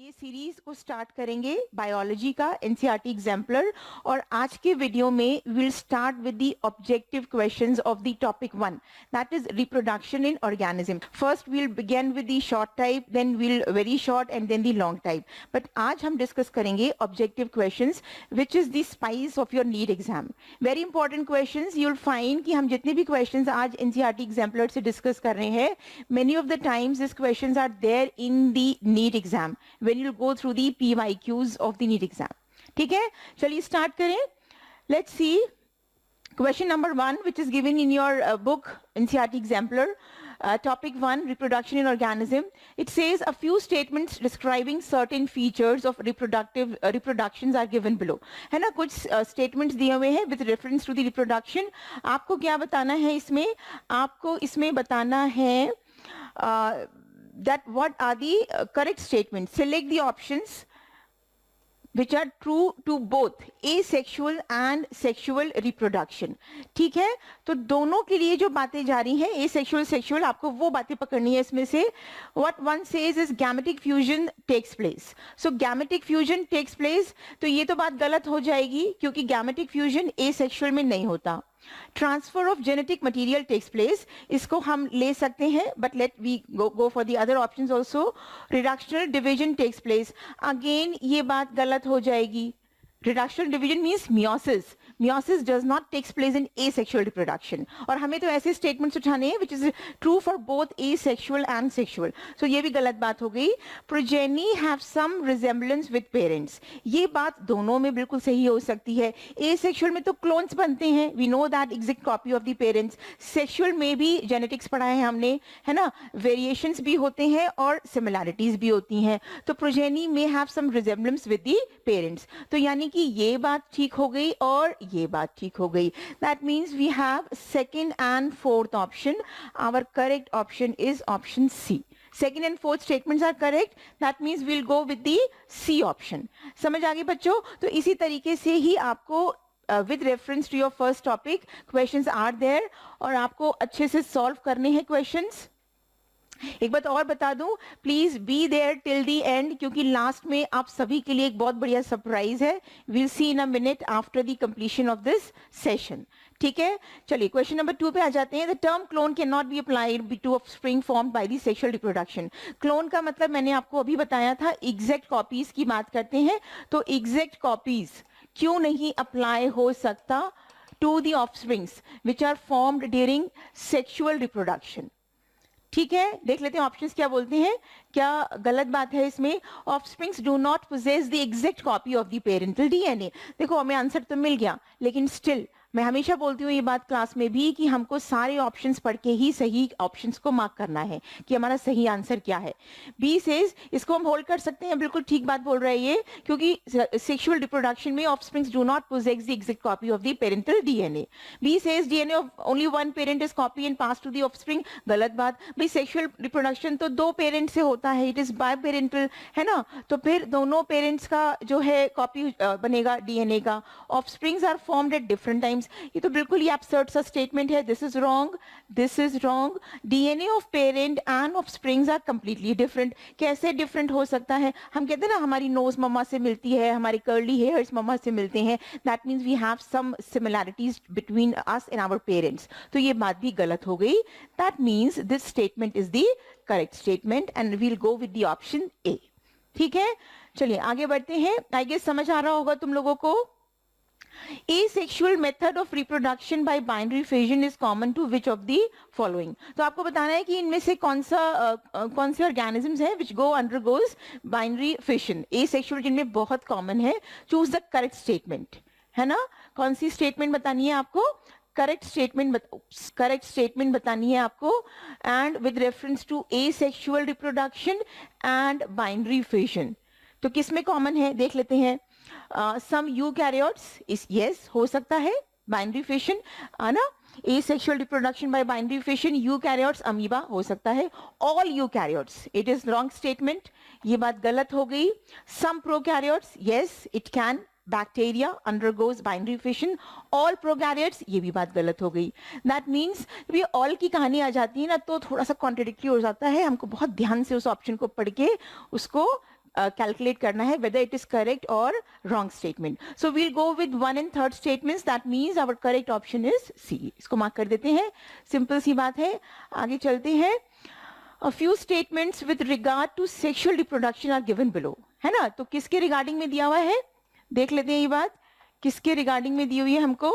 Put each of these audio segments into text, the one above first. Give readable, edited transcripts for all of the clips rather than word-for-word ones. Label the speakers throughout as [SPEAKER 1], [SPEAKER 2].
[SPEAKER 1] ये सीरीज को स्टार्ट करेंगे बायोलॉजी का एनसीईआरटी एग्जाम्पलर और आज के वीडियो में will start with the objective questions of the topic 1 that is reproduction in organism. First will begin with the short type, then will very short and then the long type. But आज हम discuss करेंगे objective questions which is the spice of your NEET exam. Very important questions. You will find कि हम जितने भी questions आज NCERT exemplar से discuss कर रहे हैं, many of the times this questions are there in the NEET exam when you'll go through the PYQs of the NEET exam. ठीक है, चलिए स्टार्ट करें. Let's see question number 1 which is given in your book NCERT Exemplar. Topic 1, reproduction in organism. It says a few statements describing certain features of reproductions are given below. है ना, कुछ statements दिए हुए हैं with reference to the reproduction. आपको क्या बताना है इसमें? आपको इसमें बताना है that what are the correct statements. Select the options which are true to both asexual and sexual reproduction. ठीक है, तो दोनों के लिए जो बातें जा रही हैं asexual sexual, आपको वो बातें पकड़नी है इसमें से. What one says is gametic fusion takes place. So gametic fusion takes place, तो ये तो बात गलत हो जाएगी क्योंकि gametic fusion asexual में नहीं होता. Transfer of genetic material takes place, इसको हम ले सकते हैं but let we go for the other options also. Reductional division takes place, again ये बात गलत हो जाएगी. Reductional division means meiosis. Meiosis does not take place in asexual reproduction. और हमें तो ऐसे स्टेटमेंट्स उठाने हैं which is true for both asexual and sexual. So ये भी गलत बात हो गई. Progeny have some resemblance with parents, ये बात दोनों में बिल्कुल सही हो सकती है. एसेक्सुअल में तो क्लोन्स बनते हैं, we know that exact copy of the parents. Sexual में भी जेनेटिक्स पढ़ा है हमने, है ना, वेरिएशंस भी होते हैं और सिमिलैरिटीज भी होती हैं. तो प्रोजेनी में have some resemblance with the parents. तो यानी कि ये बात ठीक हो गई और ये बात ठीक हो गई. That means we have second and fourth option. Our correct option is option C. Second and fourth statements are correct. That means we'll go with the C option. समझ आ गई बच्चों? तो इसी तरीके से ही आपको with reference to your first topic questions are there और आपको अच्छे से solve करने हैं questions. एक बात और बता दूं, please be there till the end क्योंकि लास्ट में आप सभी के लिए एक बहुत बढ़िया सरप्राइज है. Will see in a minute after the completion of this session. ठीक है, चलिए क्वेश्चन नंबर 2 पे आ जाते हैं. The term clone can not be applied to offspring formed by the sexual reproduction. Clone का मतलब मैंने आपको अभी बताया था, एग्जैक्ट कॉपीज की बात करते हैं. तो एग्जैक्ट कॉपीज क्यों नहीं अप्लाई हो सकता to the offsprings which are formed during sexual reproduction. ठीक है, देख लेते हैं ऑप्शंस क्या बोलते हैं. क्या गलत बात है इसमें? Offsprings do not possess the exact copy of the parental DNA. देखो हमें आंसर तो मिल गया, लेकिन स्टिल मैं हमेशा बोलती हूँ ये बात क्लास में भी कि हमको सारे ऑप्शंस पढ़ के ही सही ऑप्शंस को मार्क करना है कि हमारा सही आंसर क्या है. बी सेज, इसको हम होल्ड कर सकते हैं, बिल्कुल ठीक बात बोल रहा है ये, क्योंकि सेक्सुअल रिप्रोडक्शन में offsprings do not possess the exact copy of the parental DNA. B says DNA of only one parent is copy and pass to the offspring. गलत बात. भाई सेक्सुअल रिप्रोडक्शन तो दो पेरेंट से होता है, इट इज बाय पेरेंटल, है ना, तो फिर दोनों पेरेंट्स का जो है कॉपी बनेगा डीएनए का. Offsprings are formed at different times, ये तो बिल्कुल ही absurd सा स्टेटमेंट है. This is wrong, this is wrong. DNA of parent and offsprings are completely different. कैसे डिफरेंट हो सकता है? हम कहते हैं ना हमारी नोज मम्मा से मिलती है, हमारे कर्ली हेयर्स मम्मा से मिलते हैं. That means we have some similarities between us and our parents. तो ये बात भी गलत हो गई. That means this statement is the correct statement and we'll go with the option A. ठीक है, चलिए आगे बढ़ते हैं. आई गेस समझ आ रहा होगा तुम लोगों को. Asexual method of reproduction by binary fission is common to which of the following? तो आपको बताना है कि इनमें से कौन से organisms हैं which go undergoes binary fission. Asexual जिनमें बहुत common है. Choose the correct statement. है ना, कौन सी statement बतानी है आपको? करेक्ट स्टेटमेंट बतानी है आपको. And with reference to asexual reproduction and binary fission. तो किसमें कॉमन है देख लेते हैं. सम यूकैरियोट्स इस यस हो सकता है बाइनरी फिशन, है ना. asexual reproduction by binary fission, eukaryotes amoeba हो सकता है. All eukaryotes, it is wrong statement, ये बात गलत हो गई. Some prokaryotes, yes it can. Bacteria undergoes binary fission. All prokaryotes, ये भी बात गलत हो गई. दैट मीन्स ये ऑल की कहानी आ जाती है ना तो थोड़ा सा कॉन्ट्रडिक्टरी हो जाता है. हमको बहुत ध्यान से उस ऑप्शन को पढ़ के उसको calculate करना है whether it is correct or wrong statement. So we'll go with 1 and 3rd statements. That means our correct option is C. इसको मार्क कर देते हैं, सिंपल सी बात है. आगे चलते हैं. A few statements with regard to sexual reproduction are given below. है ना, तो किसके रिगार्डिंग में दिया हुआ है, देख लेते हैं ये बात. किसके रिगार्डिंग में दी हुई है हमको,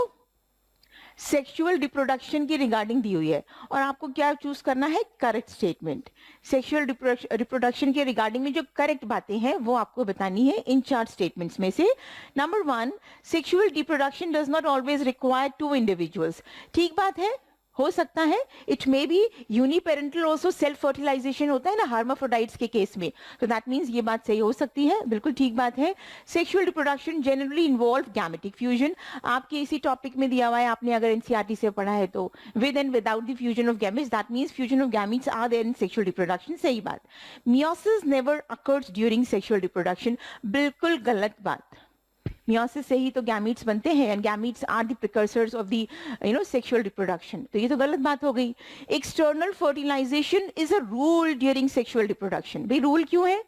[SPEAKER 1] सेक्सुअल रिप्रोडक्शन की रिगार्डिंग दी हुई है, और आपको क्या चूज करना है, करेक्ट स्टेटमेंट. सेक्सुअल रिप्रोडक्शन के रिगार्डिंग में जो करेक्ट बातें हैं वो आपको बतानी है इन 4 स्टेटमेंट्स में से. Number 1, sexual reproduction does not always require 2 individuals. ठीक बात है, हो सकता है. It may be uniparental also self fertilization होता है ना हर्माफ्रोडाइट्स के केस में, तो दैट मीन्स ये बात सही हो सकती है, बिल्कुल ठीक बात है. Sexual reproduction generally involve gametic fusion. आपके इसी टॉपिक में दिया हुआ है, आपने अगर एनसीईआरटी से पढ़ा है तो with and without the fusion of gametes, that means fusion of gametes are there in sexual reproduction. सही बात. Meiosis never occurs during sexual reproduction, बिल्कुल गलत बात. मियोसिस से ही तो गैमीट्स बनते हैं, and gametes are the precursors of the sexual reproduction. तो ये तो गलत बात हो गई. External fertilization is a rule during sexual reproduction. भाई रूल क्यों है,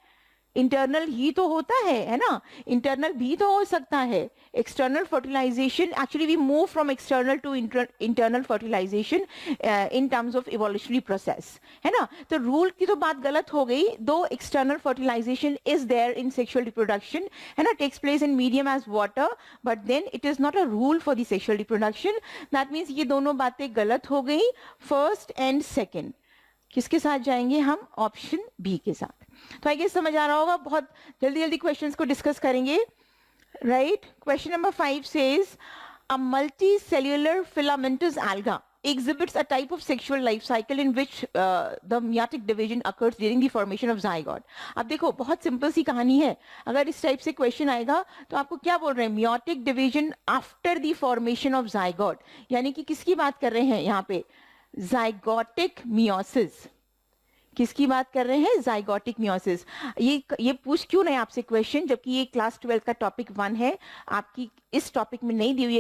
[SPEAKER 1] इंटरनल ही तो होता है ना, इंटरनल भी तो हो सकता है. External fertilization, actually we move from external to internal fertilization in terms of evolutionary process, है ना. तो रूल की तो बात गलत हो गई. दो external fertilization is there in sexual reproduction, है ना, takes place in medium as water, but then it is not a rule for the sexual reproduction. That means ये दोनों बातें गलत हो गई. फर्स्ट एंड सेकेंड किसके साथ जाएंगे हम, ऑप्शन बी के साथ. तो आई गेस समझ आ रहा होगा. बहुत जल्दी जल्दी क्वेश्चंस को डिस्कस करेंगे. Right, question number 5 says a multicellular filamentous alga exhibits a type of sexual life cycle in which the meiotic division occurs during the formation of zygote. अब देखो बहुत सिंपल सी कहानी है. अगर इस टाइप से क्वेश्चन आएगा तो आपको क्या बोल रहे हैं, meiotic division after the formation of zygote, यानी कि किसकी बात कर रहे हैं यहाँ पे, zygotic meiosis. किसकी बात कर रहे हैं, जाइगोटिक मियोसिस. ये पूछ क्यों नहीं आपसे क्वेश्चन, जबकि ये क्लास 12 का टॉपिक 1 है. आपकी इस टॉपिक में नहीं दी हुई है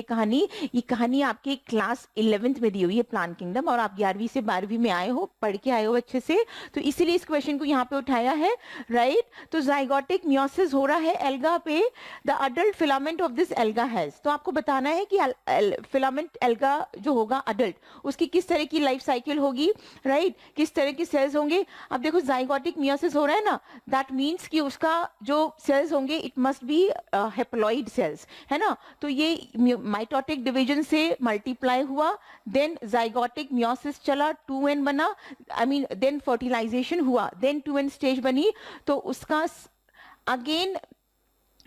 [SPEAKER 1] ये कहानी आपकी क्लास 11th में दी हुई है, प्लांट किंगडम, और आप 11वीं से 12वीं में आए हो, पढ़ के आए हो अच्छे से, तो इसीलिए इस क्वेश्चन को यहाँ पे उठाया है. राइट, तो जाइगोटिक मियोसिस हो रहा है एल्गा पे. The adult filament of this alga has, तो आपको बताना है कि फिलामेंट एल्गा जो होगा अडल्ट, उसकी किस तरह की लाइफ साइकिल होगी. राइट, किस तरह के सेल्स होंगे. अब देखो जाइगोटिक मियोसिस हो रहा है ना, दैट मीन्स कि उसका जो सेल्स होंगे it must be haploid cells, है ना. तो ये माइटोटिक डिवीजन से मल्टीप्लाई हुआ, देन जाइगोटिक मियोसिस चला, 2n बना, आई मीन देन फर्टिलाइजेशन हुआ, देन 2n स्टेज बनी, तो उसका अगेन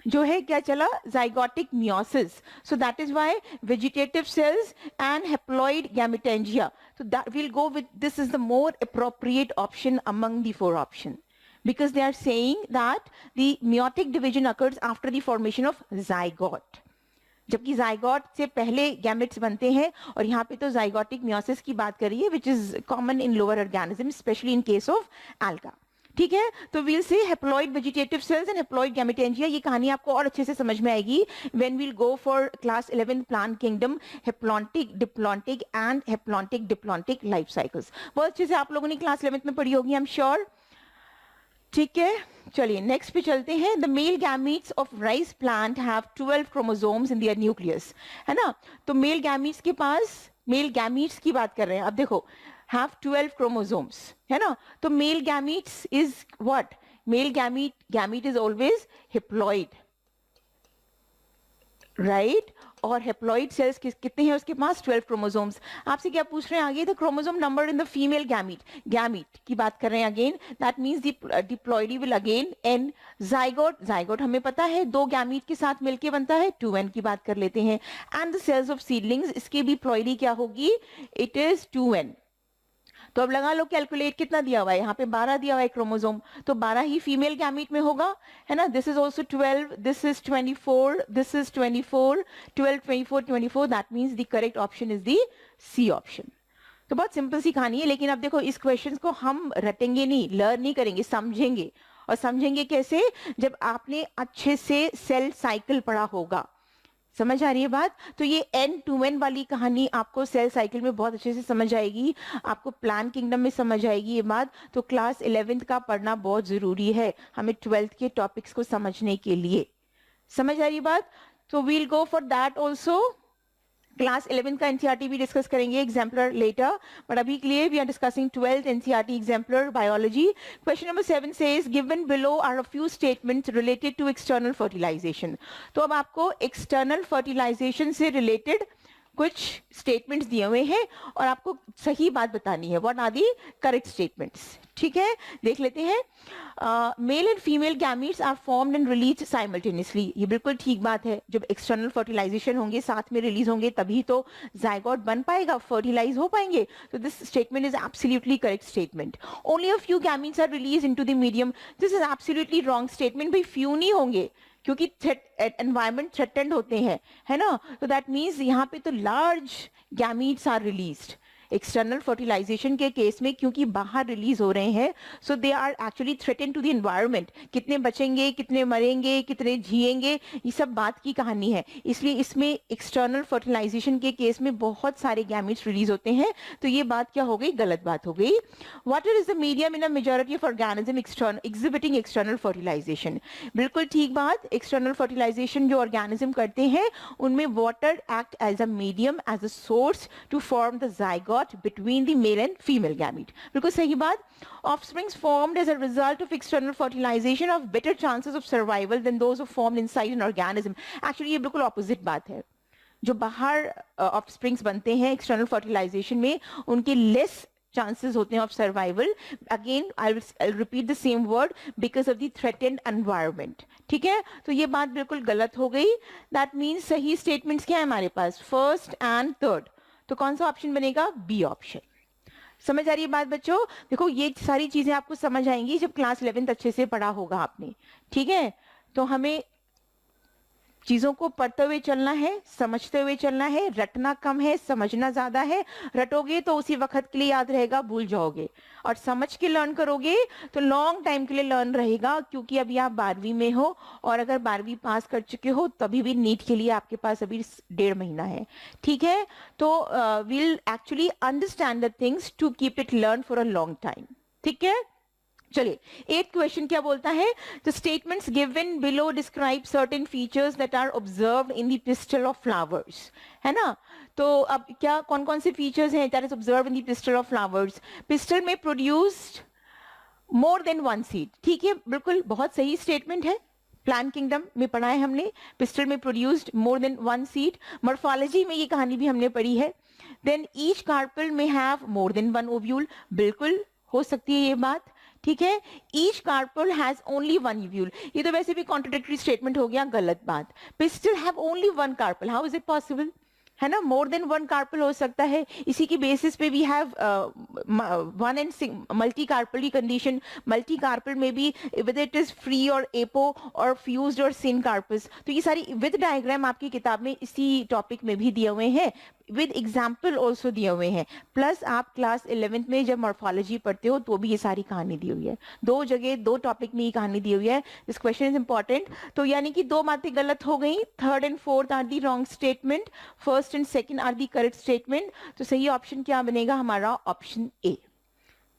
[SPEAKER 1] जो है क्या चला, zygotic meiosis. So that is why vegetative cells and haploid gametangia. So that we'll go with, this is the more appropriate option among the 4 options, because they are saying that the meiotic division occurs after the formation of zygote, जबकि zygote से पहले gametes बनते हैं. और यहाँ पे तो zygotic meiosis की बात करिए, which is common in lower organism, specially in case of alga. ठीक है, तो we'll say haploid vegetative cells and haploid gametangia. ये कहानी आपको और अच्छे से समझ में आएगी when we'll go for class 11 plant kingdom, haplontic, diplontic and haplontic diplontic life cycles. बहुत अच्छे से आप लोगों ने क्लास 11 में पढ़ी होगी, आई एम श्योर. ठीक है, चलिए नेक्स्ट पे चलते हैं. The male gametes of rice plant have 12 chromosomes in their nucleus, है ना. तो मेल गैमीट्स के पास, मेल गैमीट्स की बात कर रहे हैं. अब देखो have 12 chromosomes, है ना. तो male gametes is what? Male gamete is always haploid, right? और haploid cells कितने हैं उसके पास, 12 chromosomes. आपसे क्या पूछ रहे हैं आगे, the chromosome number in the female gamete की बात कर रहे हैं again. That means the diploidy will again n. zygote हमें पता है 2 gamete के साथ मिलके बनता है, 2n की बात कर लेते हैं. And the cells of seedlings, इसके भी ploidy क्या होगी, it is 2n. तो अब लगा लो कैलकुलेट, कितना दिया हुआ है यहाँ पे, 12 दिया हुआ है क्रोमोसोम, तो 12 ही फीमेल गैमीट में होगा, है ना. This is also 12, this is 24, this is 24, 12, 24, 24. That means the correct option is the C option. तो बहुत सिंपल सी कहानी है. लेकिन अब देखो इस क्वेश्चन को हम रटेंगे नहीं, लर्न नहीं करेंगे, समझेंगे. और समझेंगे कैसे, जब आपने अच्छे से सेल साइकिल पढ़ा होगा. समझ आ रही है बात? तो ये N2N वाली कहानी आपको सेल साइकिल में बहुत अच्छे से समझ आएगी, आपको प्लान किंगडम में समझ आएगी ये बात। तो क्लास 11th का पढ़ना बहुत जरूरी है हमें 12th के टॉपिक्स को समझने के लिए। समझ आ रही बात? तो we'll go for that also. Class 11 का एनसीईआरटी भी डिस्कस करेंगे एग्जाम्पलर लेटर, बट अभी के लिए we are discussing 12th NCERT exemplar biology. Question number 7 says given below are a few statements related to external fertilization. तो अब आपको external fertilization से रिलेटेड कुछ स्टेटमेंट्स दिए हुए हैं और आपको सही बात बतानी है, what are the correct statements. ठीक है, देख लेते हैं। Male and female gametes are formed and release simultaneously, ये बिल्कुल ठीक बात है। जब एक्सटर्नल फर्टिलाइजेशन होंगे, साथ में रिलीज होंगे, तभी तो जायगोट बन पाएगा, फर्टिलाइज हो पाएंगे। तो this statement is absolutely correct statement. Only a few gametes are release into the medium, this is absolutely wrong statement. भाई फ्यू नहीं होंगे क्योंकि एनवायरमेंट थ्रेटेंड होते हैं, है ना? तो दैट मीन्स यहाँ पे तो large gametes are released external fertilization के केस में, क्योंकि बाहर रिलीज हो रहे हैं, so they are actually threatened to the environment. कितने बचेंगे, कितने मरेंगे, कितने जिएंगे, ये सब बात की कहानी है। इसलिए इसमें एक्सटर्नल फर्टिलाइजेशन के केस में बहुत सारे गैमीट्स रिलीज होते हैं। तो ये बात क्या हो गई? गलत बात हो गई। Water is the medium in a majority of organism exhibiting external fertilization, बिल्कुल ठीक बात। एक्सटर्नल फर्टिलाइजेशन जो ऑर्गेनिज्म करते हैं उनमें water act as a medium, as a source to form the zygote between the male and female gamete, बिल्कुल सही बात। Offsprings formed as a result of external fertilization have better chances of survival than those who formed inside an organism. Actually ये बिल्कुल opposite बात है। जो बाहर offsprings बनते हैं एक्सटर्नल फर्टिलाइजेशन में, उनके लेस chances होते हैं of survival. Again, I'll repeat the same word, because of the threatened environment. ठीक है, तो ये बात बिल्कुल गलत हो गई। That means सही statements क्या है हमारे पास? First and third. तो कौन सा ऑप्शन बनेगा? B option. समझ आ रही है बात बच्चों? देखो ये सारी चीजें आपको समझ आएंगी जब क्लास 11th अच्छे से पढ़ा होगा आपने। ठीक है, तो हमें चीजों को पढ़ते हुए चलना है, समझते हुए चलना है, रटना कम है, समझना ज्यादा है। रटोगे तो उसी वक्त के लिए याद रहेगा, भूल जाओगे, और समझ के लर्न करोगे तो लॉन्ग टाइम के लिए लर्न रहेगा, क्योंकि अभी आप 12वीं में हो, और अगर 12वीं पास कर चुके हो तभी भी नीट के लिए आपके पास अभी 1.5 महीना है। ठीक है, तो will actually understand the things to keep it learn for a long time. ठीक है, चलिए 8th क्वेश्चन क्या बोलता है? The statements given below describe certain features that are observed in the pistil of flowers, है ना? तो अब क्या कौन कौन से फीचर्स हैं that is observed in the pistil of flowers? Pistil में produced more than one seed. ठीक है, बिल्कुल बहुत सही स्टेटमेंट है। प्लांट किंगडम में पढ़ा है हमने, पिस्टल में produced more than one seed. Morphology में ये कहानी भी हमने पढ़ी है। देन ईच कार्पेल में have more than one ovule, बिल्कुल हो सकती है ये बात। ठीक है, each carpel has only one ovule, ये तो वैसे भी कॉन्ट्रडिक्टरी स्टेटमेंट हो गया, गलत बात। Pistol have only one carpel, how is it possible? है ना, मोर देन वन कार्पेल हो सकता है। इसी की बेसिस पे we have one and multi carpel की कंडीशन। मल्टी कार्पेल में भी विद इट इज फ्री और एपो और फ्यूज्ड और सिन कार्पस। तो ये सारी विद डायग्राम आपकी किताब में इसी टॉपिक में भी दिए हुए हैं, विद एग्जाम्पल ऑल्सो दिए हुए हैं। प्लस आप क्लास 11th में जब मॉर्फोलॉजी पढ़ते हो तो भी ये सारी कहानी दी हुई है, 2 जगह 2 टॉपिक में ये कहानी दी हुई है। This question is important. तो यानी कि 2 बातें गलत हो गई, 3rd and 4th are the wrong statement, 1st and 2nd are the correct statement. तो सही ऑप्शन क्या बनेगा हमारा? Option A.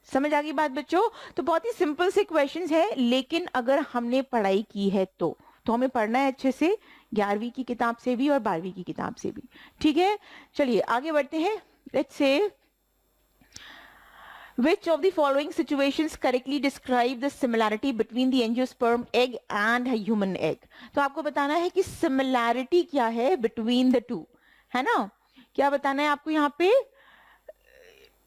[SPEAKER 1] समझ आ गई बात बच्चों? तो बहुत ही सिंपल से क्वेश्चंस है, लेकिन अगर हमने पढ़ाई की है तो हमें पढ़ना है अच्छे से, 11वीं की किताब से भी और 12वीं की किताब से भी। ठीक है, चलिए आगे बढ़ते हैं। Let's say which of the following situations correctly describe the similarity between the angiosperm egg and a human egg? तो आपको बताना है कि सिमिलैरिटी क्या है बिटवीन द टू, है ना? क्या बताना है आपको यहाँ पे?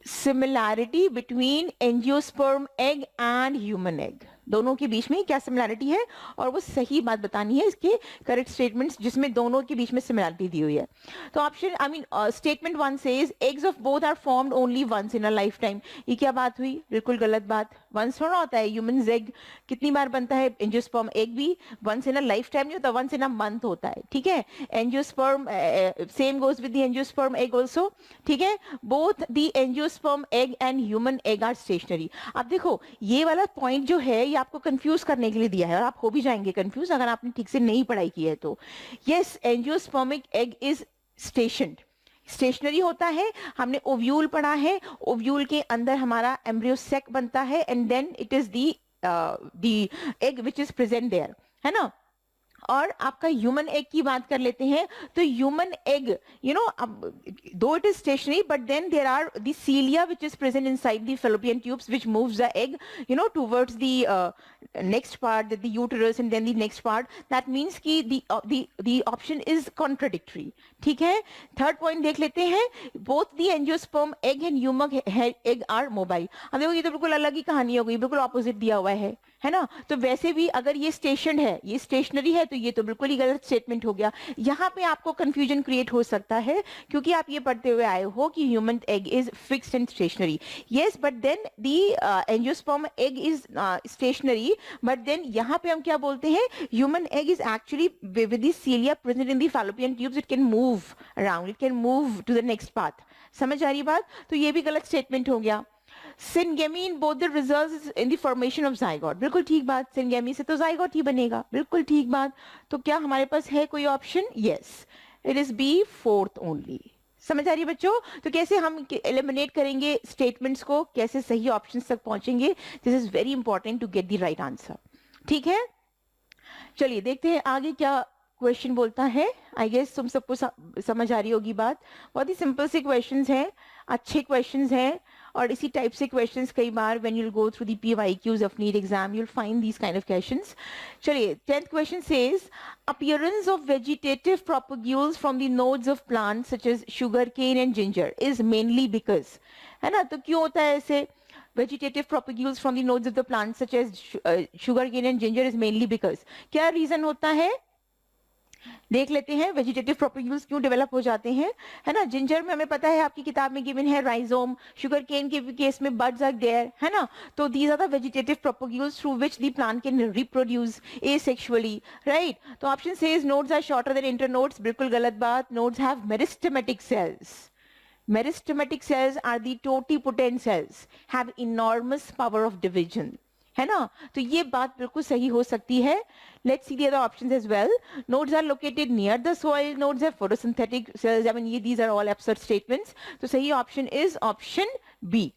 [SPEAKER 1] Similarity between angiosperm egg and human egg, दोनों के बीच में क्या सिमिलैरिटी है, और वो सही बात बतानी है, इसके करेक्ट स्टेटमेंट्स जिसमें दोनों के बीच में सिमिलैरिटी दी हुई है। तो option statement 1 says eggs of both are formed only once in a life time. ये क्या बात हुई? बिल्कुल गलत बात। वंस थोड़ा होता है, ह्यूमन एग कितनी बार बनता है? एंजियोस्पर्म एग भी once in a life time नहीं होता, वंस इन अ मंथ होता है। ठीक है, angiosperm same goes with the angiosperm egg also. ठीक है, both the angiosperm egg and human egg are stationary. अब देखो ये वाला पॉइंट जो है आपको कंफ्यूज करने के लिए दिया है, और आप हो भी जाएंगे कंफ्यूज अगर आपने ठीक से नहीं पढ़ाई की है तो। Yes, angiospermic egg is stationed, stationary होता है। हमने ओव्यूल पढ़ा है, ओव्यूल के अंदर हमारा एम्ब्रियो सेक बनता है, and then it is the egg which is present there, है ना। और आपका ह्यूमन एग की बात कर लेते हैं, तो human egg, you know, though it is stationary but then there are the cilia which is present inside the fallopian tubes which moves the egg, you know, towards the next part, the uterus and then the next part. That means कि the option is contradictory. ठीक है। Third point देख लेते हैं, both the angiosperm egg and human egg are mobile. अब देखो ये तो बिल्कुल अलग ही कहानी हो गई, बिल्कुल ऑपोजिट दिया हुआ है ना। तो वैसे भी अगर ये स्टेशन है, ये स्टेशनरी है, तो ये तो बिल्कुल ही गलत स्टेटमेंट हो गया। यहाँ पे आपको कंफ्यूजन क्रिएट हो सकता है क्योंकि आप ये पढ़ते हुए आए हो कि human egg is fixed and stationary. Yes, but then the angiosperm egg is stationary, but then यहाँ पे हम क्या बोलते हैं, human egg is actually with the cilia present in the fallopian tubes, it can move around, it can move to the next path. समझ आ रही बात? तो ये भी गलत स्टेटमेंट हो गया। Syngamy in both the results in the formation of zygote, बिल्कुल ठीक बात, syngamy से तो zygote ही बनेगा, बिल्कुल ठीक बात। तो क्या हमारे पास है कोई option? Yes, it is B, fourth only. समझ आ रही है बच्चों? तो कैसे हम एलिमिनेट करेंगे स्टेटमेंट्स को, कैसे सही ऑप्शन तक पहुंचेंगे, this is very important to get the right answer. ठीक है, चलिए देखते हैं आगे क्या क्वेश्चन बोलता है। आई गेस तुम सबको समझ आ रही होगी बात। बहुत ही सिंपल से क्वेश्चंस हैं, अच्छे क्वेश्चंस हैं, और इसी टाइप से क्वेश्चंस कई बार when you go through the PYQs of NEET exam you will find these kind of questions. चलिए, 10th question says appearance of vegetative propagules from the nodes of plants such as sugarcane and ginger is mainly because, है ना। तो क्यों होता है ऐसे? Vegetative propagules from the nodes of the plant such as sugar cane and ginger is mainly because, क्या reason होता है? देख लेते हैं वेजिटेटिव प्रोपेग्यूल्स क्यों डेवलप हो जाते हैं, है ना। जिंजर में हमें पता है, आपकी किताब में गिवन है राइजोम, शुगर केन के केस में बड्स आर देयर, है ना। तो these are the vegetative propagules through which the plant can reproduce asexually, right. तो option says nodes are shorter than internodes, बिल्कुल गलत बात। Nodes have meristematic cells, meristematic cells are the totipotent cells, have enormous power of division, है ना। तो ये बात बिल्कुल सही हो सकती है। Let's see the other options as well. Nodes are located near the soil, nodes have photosynthetic cells, I mean ये these are all absurd statements. तो सही ऑप्शन इज ऑप्शन बी,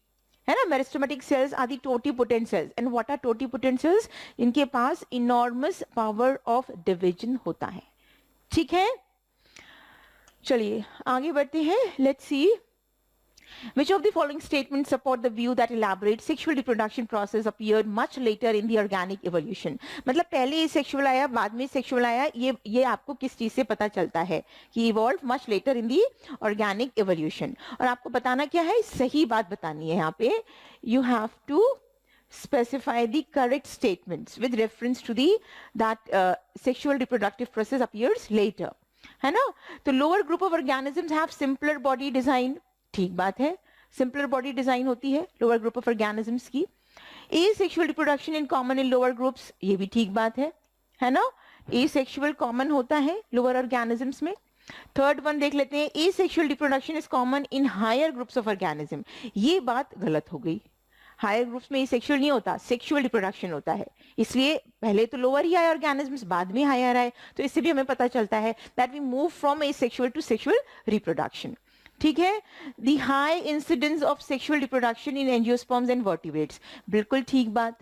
[SPEAKER 1] है ना। Meristematic cells are the totipotent cells, and what are totipotent cells? इनके पास enormous power of division होता है। ठीक है, चलिए आगे बढ़ते हैं। Let's see which of the following statements support the view that elaborate sexual reproduction process appeared much later in the organic evolution। मतलब पहले सेक्सुअल आया, बाद में सेक्सुअल आया, ये आपको किस चीज से पता चलता है कि evolved much later in the organic evolution। और आपको बताना क्या है, सही बात बतानी है। यहाँ पे you have to specify the correct statements with reference to the that sexual reproductive process appears later, है ना। तो lower group of organisms have simpler body design, ठीक बात है, सिंपलर बॉडी डिजाइन होती है लोअर ग्रुप ऑफ ऑर्गेनिजम्स की। Asexual reproduction in common in lower groups, ये भी ठीक बात है ना। एसेक्सुअल कॉमन होता है लोअर ऑर्गेनिजम्स में। थर्ड वन देख लेते हैं, asexual reproduction is common in higher groups of organism, ये बात गलत हो गई। हायर ग्रुप्स में एसेक्सुअल नहीं होता, सेक्सुअल रिप्रोडक्शन होता है, इसलिए पहले तो लोअर ही आए ऑर्गेनिजम्स, बाद में हायर आए। तो इससे भी हमें पता चलता है that we move from asexual to sexual reproduction. ठीक है, the high incidence of sexual reproduction in angiosperms and vertebrates, बिल्कुल ठीक बात।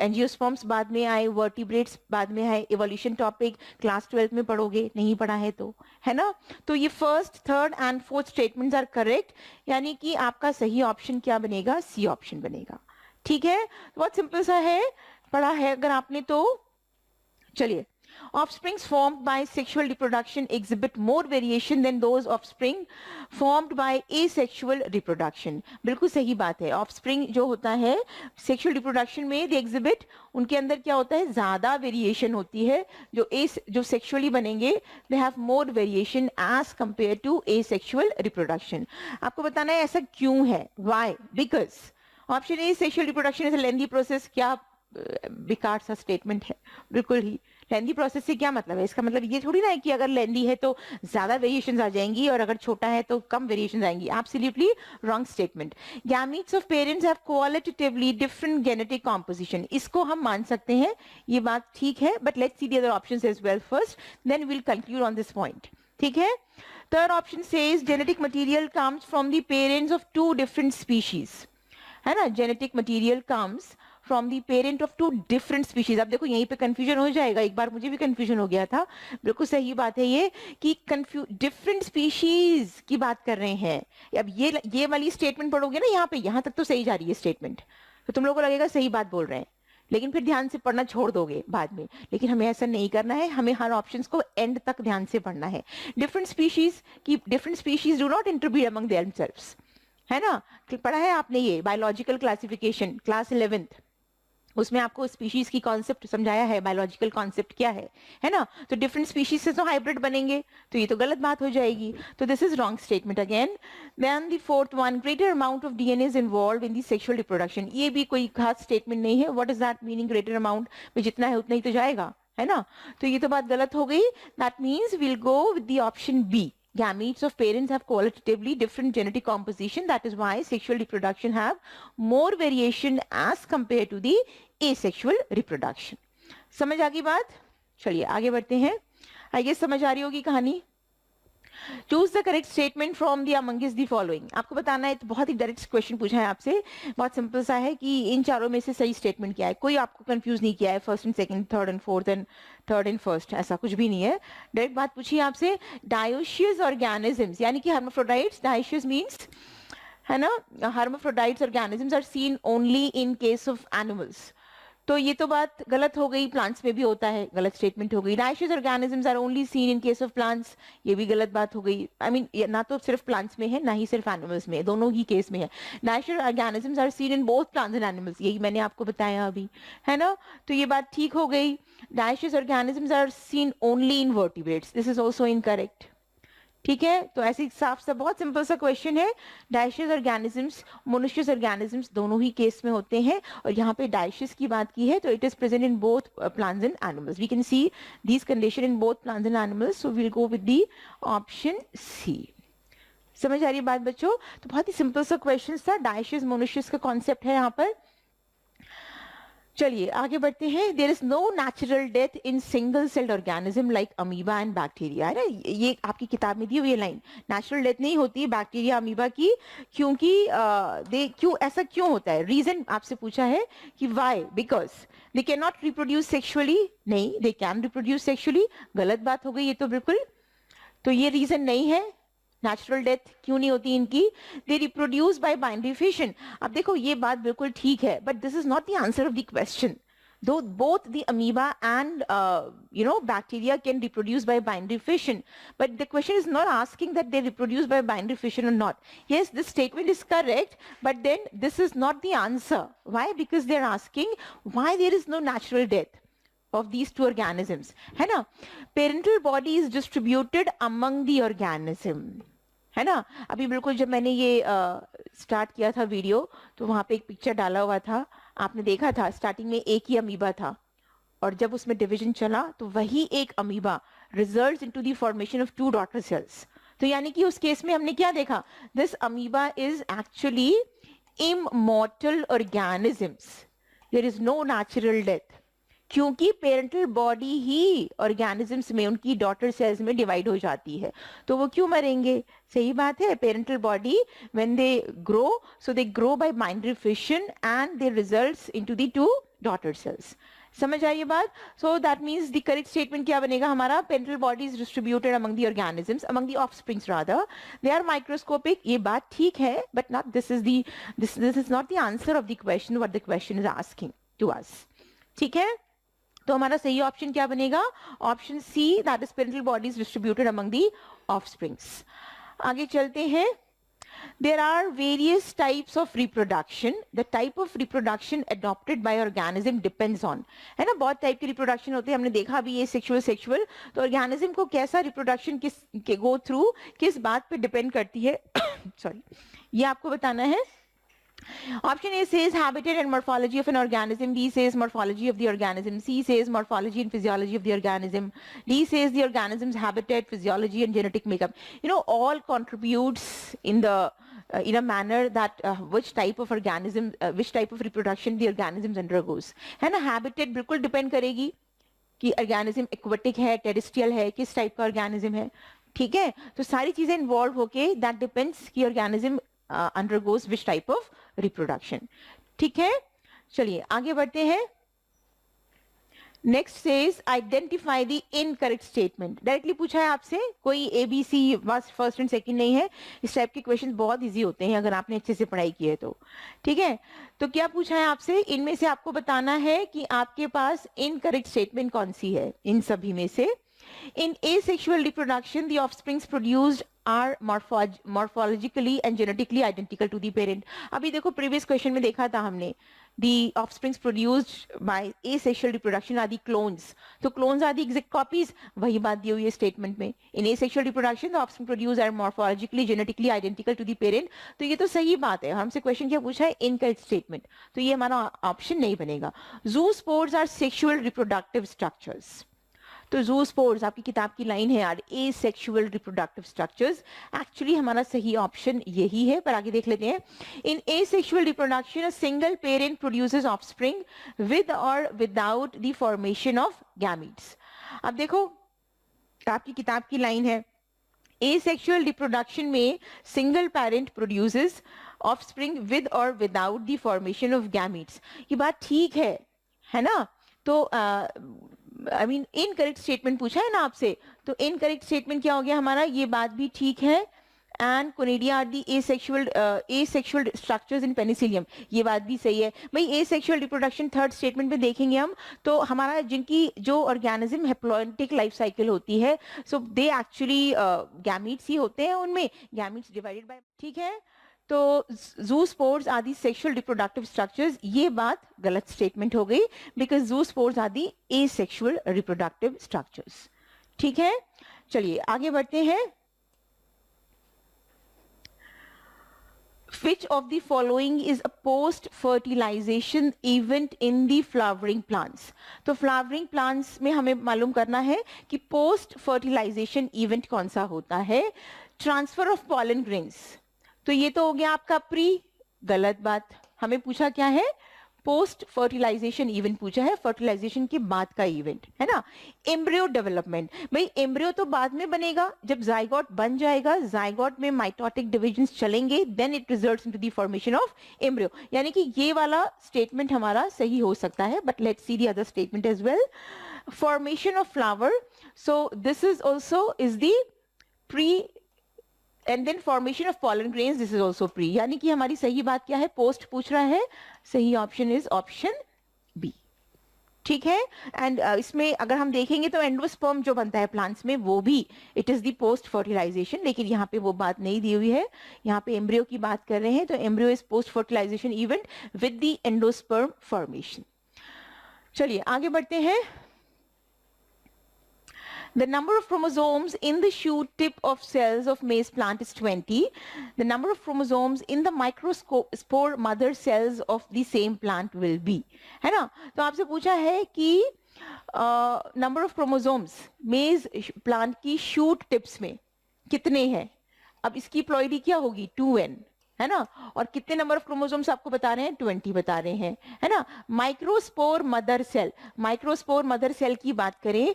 [SPEAKER 1] एंजियोस्पर्म्स बाद में आए, वर्टिब्रेट्स बाद में आए। इवोल्यूशन टॉपिक क्लास 12 में पढ़ोगे, नहीं पढ़ा है तो, है ना। तो ये first, third and fourth statements are correct, यानी कि आपका सही ऑप्शन क्या बनेगा? सी ऑप्शन बनेगा। ठीक है, बहुत सिंपल सा है, पढ़ा है अगर आपने तो। चलिए, offsprings formed by sexual reproduction exhibit more variation than those offspring formed by asexual reproduction। बिल्कुल सही बात है। offspring जो होता है sexual reproduction में they exhibit, उनके अंदर क्या होता है, ज्यादा वेरिएशन होती है। जो सेक्सुअली बनेंगे they have more variation as compared to asexual reproduction। आपको बताना है ऐसा क्यों है, why? Because option A, sexual reproduction is a lengthy process, क्या बेकार सा स्टेटमेंट है, बिल्कुल ही लेंदी प्रोसेस से क्या मतलब है? इसका मतलब ये थोड़ी ना है कि अगर लेंदी है तो ज्यादा वेरिएशंस आ जाएंगी और अगर छोटा है तो कम वेरिएशंस आएंगी. Absolutely wrong statement. Gametes of parents have qualitatively different genetic composition. इसको हम मान सकते हैं, ये बात ठीक है, but let's see the other options as well first, then we will conclude on this point. ठीक है. Third option says genetic material comes from the parents of two different species. है ना, genetic material comes from the parent of two different species. अब देखो यहीं पे confusion हो जाएगा, एक बार मुझे भी कंफ्यूजन हो गया था. बिल्कुल सही बात है ये कि डिफरेंट स्पीशीज की बात कर रहे हैं. अब ये वाली स्टेटमेंट पढ़ोगे ना यहाँ पे, यहाँ तक तो सही जा रही है स्टेटमेंट, तो तुम लोगों को लगेगा सही बात बोल रहे हैं, लेकिन फिर ध्यान से पढ़ना छोड़ दोगे बाद में. लेकिन हमें ऐसा नहीं करना है, हमें हर ऑप्शंस को एंड तक ध्यान से पढ़ना है. Different species do not interbreed among themselves. है ना, पढ़ा है आपने ये बायोलॉजिकल क्लासिफिकेशन क्लास 11th, उसमें आपको स्पीशीज की कॉन्सेप्ट समझाया है, बायोलॉजिकल कॉन्सेप्ट क्या है ना. तो डिफरेंट स्पीशीज से तो हाइब्रिड बनेंगे, तो ये तो गलत बात हो जाएगी. तो this is wrong statement again. Then the fourth one, greater amount of DNA is involve in the sexual reproduction. ये भी कोई खास स्टेटमेंट नहीं है. What is that meaning? Greater amount में जितना है उतना ही तो जाएगा, है ना. तो ये तो बात गलत हो गई. That means we'll go with the option B. Gametes of parents have qualitatively different genetic composition. That is why sexual reproduction have more variation as compared to the asexual reproduction. समझ आ गई बात? चलिए आगे बढ़ते हैं. आई गेस समझ आ रही होगी कहानी. Choose the correct statement from the amongst the following. आपको बताना है, तो बहुत ही डायरेक्ट क्वेश्चन पूछा है आपसे, बहुत सिंपल सा है कि इन चारों में से सही स्टेटमेंट क्या है. कोई आपको कंफ्यूज नहीं किया है first and second, third and fourth and third and first, ऐसा कुछ भी नहीं है. डायरेक्ट बात पूछी है आपसे. डायोशियस ऑर्गेनिजम्स यानी कि हर्माफ्रोडाइट्स, डायोशियस मीन्स, है ना, hermaphrodites organisms are seen only in case of animals. तो ये तो बात गलत हो गई, प्लांट्स में भी होता है, गलत स्टेटमेंट हो गई. Dioecious organisms are only seen in case of plants, ये भी गलत बात हो गई. आई मीन ना तो सिर्फ प्लांट्स में है, ना ही सिर्फ एनिमल्स में, दोनों ही केस में है. Dioecious organisms are seen in both plants and animals, यही मैंने आपको बताया अभी, है ना. तो ये बात ठीक हो गई. Dioecious organisms are seen only in vertebrates, this is also incorrect. ठीक है, तो ऐसे साफ सा बहुत सिंपल सा क्वेश्चन है. डायोशियस ऑर्गेनिजम्स, मोनोशियस ऑर्गेनिजम्स दोनों ही केस में होते हैं, और यहाँ पे डायोशियस की बात की है तो it is present in both plants and animals. We can see this condition in both plants and animals, so we will go with the option C. समझ आ रही है बात बच्चों? तो बहुत ही सिंपल सा क्वेश्चन था. डायोशियस मोनोशियस का कॉन्सेप्ट है यहाँ पर. चलिए आगे बढ़ते हैं. There is no natural death in single celled organism like amoeba and bacteria. है ना, ये आपकी किताब में दी हुई लाइन. नेचुरल डेथ नहीं होती बैक्टीरिया अमीबा की, क्योंकि ऐसा क्यों होता है? रीजन आपसे पूछा है कि why. Because they can not reproduce sexually. नहीं, दे कैन रिप्रोड्यूस सेक्सुअली. गलत बात हो गई ये तो बिल्कुल. तो ये रीजन नहीं है. नेचुरल डेथ क्यों नहीं होती इनकी? They reproduce by binary fission. अब देखो ये बात बिल्कुल ठीक है, but this is not the answer of the question. Though both the amoeba and bacteria can reproduce by binary fission, but the question is not asking that they reproduce by binary fission or not. Yes, this statement is correct, but then this is not the answer. Why? Because they are asking why there is no natural death of these two organisms. है ना? Parental body is distributed among the organism. है ना. अभी बिल्कुल जब मैंने ये start किया था वीडियो, तो वहां पे एक पिक्चर डाला हुआ था, आपने देखा था. स्टार्टिंग में एक ही अमीबा था, और जब उसमें डिवीजन चला तो वही एक amoeba results into the formation of two daughter cells. तो यानी कि उस केस में हमने क्या देखा? This amoeba is actually immortal organisms. There is no natural death, क्योंकि पेरेंटल बॉडी ही ऑर्गेनिजम्स में उनकी डॉटर सेल्स में डिवाइड हो जाती है, तो वो क्यों मरेंगे? सही बात है. Parental body when they grow, so they grow by binary fission and they results into the two daughter cells. समझ आई ये बात? So that means the correct statement क्या बनेगा हमारा? Parental body is distributed among the organisms, among the offsprings rather. They are microscopic. ये बात ठीक है, but not this is not the answer of the question what the question is asking to us. ठीक है, तो हमारा सही option क्या बनेगा? Option C, that is parental bodies distributed among the offsprings. आगे चलते हैं. There are various types of reproduction. The type of reproduction adopted by organism depends on. है ना, बहुत टाइप के रिप्रोडक्शन होते हैं, हमने देखा भी ये सेक्सुअल. तो ऑर्गेनिज्म को कैसा रिप्रोडक्शन के गो थ्रू किस बात पे डिपेंड करती है सॉरी, ये आपको बताना है. Option A says habitat and morphology of an organism. B says morphology of the organism. C says morphology and physiology of the organism. D says the organism's habitat, physiology, and genetic makeup. You know, all contributes in a manner that which type of organism, which type of reproduction the organisms undergoes. है ना, habitat बिल्कुल depend करेगी कि organism aquatic है, terrestrial है, किस type का organism है. ठीक है, तो सारी चीजें इन्वॉल्व होके दैट डिपेंड्स कि organism undergoes which type of reproduction. ठीक है, चलिए आगे बढ़ते हैं. Next says identify the incorrect statement. Directly पूछा है आपसे, कोई एबीसी बस फर्स्ट एंड सेकंड नहीं है. इस टाइप के क्वेश्चन बहुत इजी होते हैं अगर आपने अच्छे से पढ़ाई की है तो. ठीक है, तो क्या पूछा है आपसे, इनमें से आपको बताना है कि आपके पास इनकरेक्ट स्टेटमेंट कौन सी है इन सभी में से. In asexual reproduction, the offsprings produced are morphologically and genetically identical to the parent. अभी देखो previous question में देखा था हमने, the offsprings produced by asexual reproduction are the clones. तो clones are the exact copies. वही बात दी हुई है statement में. In asexual reproduction, the offspring produced are morphologically, genetically identical to the parent. तो ये तो सही बात है. हमसे question क्या पूछा है, incorrect statement. तो ये हमारा option नहीं बनेगा. Zoospores are sexual reproductive structures. तो ज़ूस्पोर्स आपकी किताब की लाइन है यार, एसेक्सुअल रिप्रोडक्टिव स्ट्रक्चर्स. एक्चुअली हमारा सही ऑप्शन यही है, पर आगे देख लेते हैं. In asexual reproduction a single parent produces offspring with और without the formation of gametes. अब देखो आपकी किताब की लाइन है, एसेक्सुअल रिप्रोडक्शन में single parent produces offspring with और without the formation of gametes. ये बात ठीक है ना. तो आई मीन इनकरेक्ट स्टेटमेंट पूछा है ना आपसे, तो इनकरेक्ट स्टेटमेंट क्या हो गया हमारा, ये बात भी ठीक है. And conidia are the asexual structures in penicillium, ये बात भी सही है. भाई एसेक्सुअल रिप्रोडक्शन थर्ड स्टेटमेंट में देखेंगे हम, तो हमारा जिनकी जो ऑर्गेनिज्म हैप्लॉइडिक लाइफ साइकिल होती है, सो दे एक्चुअली गैमीट्स ही होते हैं, उनमें गैमीट्स डिवाइडेड बाय. ठीक है, तो zoospores are the sexual reproductive structures, ये बात गलत स्टेटमेंट हो गई, because zoospores are the asexual reproductive structures. ठीक है, चलिए आगे बढ़ते हैं. Which of the following is a post-fertilization event in the flowering plants? तो flowering plants में हमें मालूम करना है कि post-fertilization event कौन सा होता है. Transfer of pollen grains. तो ये तो हो गया आपका प्री, गलत बात. हमें पूछा क्या है, पोस्ट फर्टिलाइजेशन इवेंट पूछा है, फर्टिलाइजेशन के बाद का इवेंट है ना. एम्ब्रियो डेवलपमेंट, भाई एम्ब्रियो तो बाद में बनेगा, जब जाइगोट बन जाएगा, जाइगोट में माइटोटिक डिविजन्स चलेंगे, then it results into the formation of embryo. यानी कि ये वाला स्टेटमेंट हमारा सही हो सकता है, but let's see the other statement as well. Formation of flower, so this is also is the pre, and then formation of pollen grains, this is also pre. यानी कि हमारी सही बात क्या है, पोस्ट पूछ रहा है, सही ऑप्शन इज ऑप्शन बी. ठीक है, एंड इसमें अगर हम देखेंगे तो एंडोस्पर्म जो बनता है प्लांट्स में, वो भी it is the post fertilization, लेकिन यहाँ पे वो बात नहीं दी हुई है. यहाँ पे एम्ब्रियो की बात कर रहे हैं, तो embryo is post fertilization event with the endosperm formation. चलिए आगे बढ़ते हैं. The number of chromosomes in the shoot tip of cells of maize plant is 20. The number of chromosomes in the microspore mother cells of the same plant will be. है ना, तो आपसे पूछा है कि नंबर ऑफ क्रोमोसोम्स मेज plant की shoot tips में कितने हैं. अब इसकी प्लॉइडी क्या होगी, 2n है ना, और कितने नंबर ऑफ क्रोमोसोम्स आपको बता रहे हैं, 20 बता रहे हैं, है ना. Microspore mother cell, microspore mother cell की बात करें,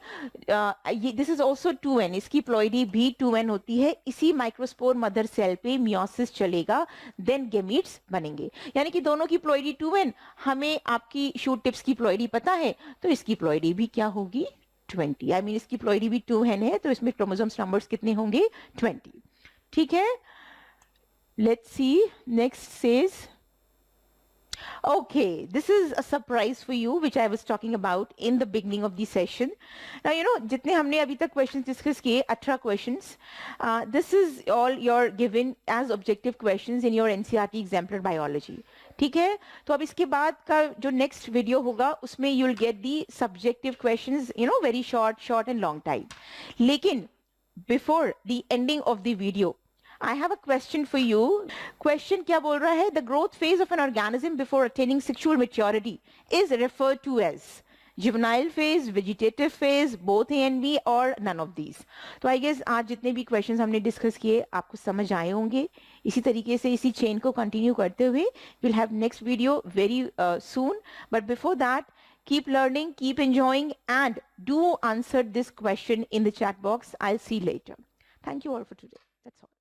[SPEAKER 1] ये दिस इज आल्सो 2n, इसकी प्लॉइडी भी 2n होती है. इसी माइक्रोस्पोर मदर सेल पे मियोसिस चलेगा, देन गैमीट्स बनेंगे. यानी कि दोनों की प्लॉइडी 2n, हमें आपकी शूट टिप्स की प्लॉइडी पता है, तो इसकी प्लॉइडी भी क्या होगी, 20. आई मीन इसकी प्लॉइडी भी 2n है, तो इसमें क्रोमोसोम्स नंबर्स कितने होंगे, 20. ठीक है, let's see. Next says, okay, this is a surprise for you which I was talking about in the beginning of the session. Now you know जितने हमने अभी तक questions discuss किए, 18 questions, this is all you're given as objective questions in your NCERT exemplar biology. ठीक है, तो अब इसके बाद का जो next video होगा उसमें you'll get the subjective questions, you know, very short and long type. लेकिन before the ending of the video I have a question for you. Question क्या बोल रहा है? The growth phase of an organism before attaining sexual maturity is referred to as juvenile phase, vegetative phase, both A and B, or none of these. तो I guess आज जितने भी questions हमने discuss किए आपको समझ आए होंगे. इसी तरीके से इसी chain को continue करते हुए we'll have next video very soon. But before that, keep learning, keep enjoying, and do answer this question in the chat box. I'll see you later. Thank you all for today. That's all.